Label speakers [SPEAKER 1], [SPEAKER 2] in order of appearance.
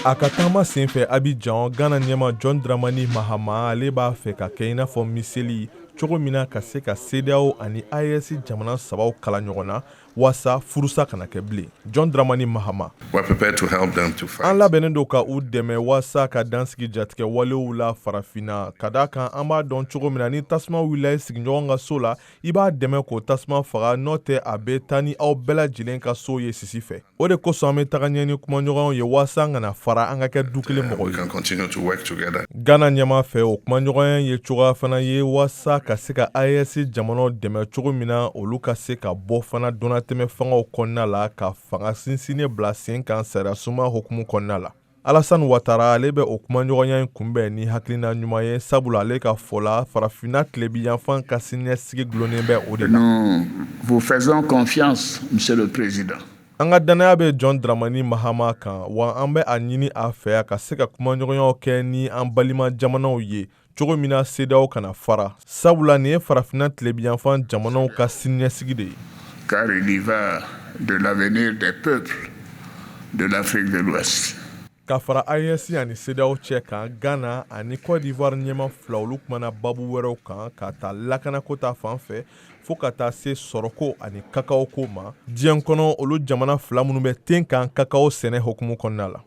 [SPEAKER 1] A ka taama senfɛ Abidjan, Ghana nyɛmaa John Dramani Mahama ale b'a fɛ ka kɛ i n'a fɔ miseli cogo min na ka se ka CEDEAO ani AES jamana sabaw kala ɲɔgɔn na wasa furusa kana kɛ bilen. John Dramani Mahama. An labɛnnen don ka u dɛmɛ wasa ka dansigi jatigɛ walew la farafina ka da kan an b'a dɔn cogo min na ni tasuma wulila sigiɲɔgɔn ka so la i b'a dɛmɛ k'o tasuma faga n'o tɛ a bɛ taa ni aw bɛɛ lajɛlen ka so ye sisi fɛ. O de kosɔn an bɛ taga ɲɛ ni kumanyɔgɔnyaw ye wasa kana fara an ka kɛ du kelen mɔgɔ ye. Ghana nyɛmaa fɛ o kumanyɔgɔnya ye cogoya fana ye wasa ka se ka AES jamanaw dɛmɛ cogo min na olu ka se ka bɔ fana dɔnnatɛmɛ fangaw kɔnɔna la ka fanga sinsinnen bila sen kan sariya suma hukumu kɔnɔna la. Alassane Ouattara ale bɛ o kumanyɔgɔnya in kunbɛn ni hakilina ɲuman ye sabula ale ka fɔ la farafina tilebiyanfan ka siniɲɛsigi gulonnen bɛ o de la.
[SPEAKER 2] Nous vous faisons confiance, Monsieur le Président.
[SPEAKER 1] An ka danaya bɛ John Dramani Mahama kan wa an bɛ a ɲini a fɛ a ka se ka kumanyɔgɔnyaw kɛ ni an balima jamanaw ye cogo min na CEDEAO kana fara sabula nin ye farafina tilebiyanfan jamanaw ka siniɲɛsigi de ye.
[SPEAKER 2] Car il y va de l'avenir des peuples de l'Afrique de l'Ouest.
[SPEAKER 1] Ka fara AES ani CEDEAO cɛ kan Ghana ani Côte d'Ivoire ɲɛma fila olu kumana babu wɛrɛw kan ka taa lakanako ta fan fɛ fo ka taa se sɔrɔko ani kakao ko ma diɲɛ kɔnɔ olu jamana fila minnu bɛ ten kan kakao sɛnɛ hukumu kɔnɔna la.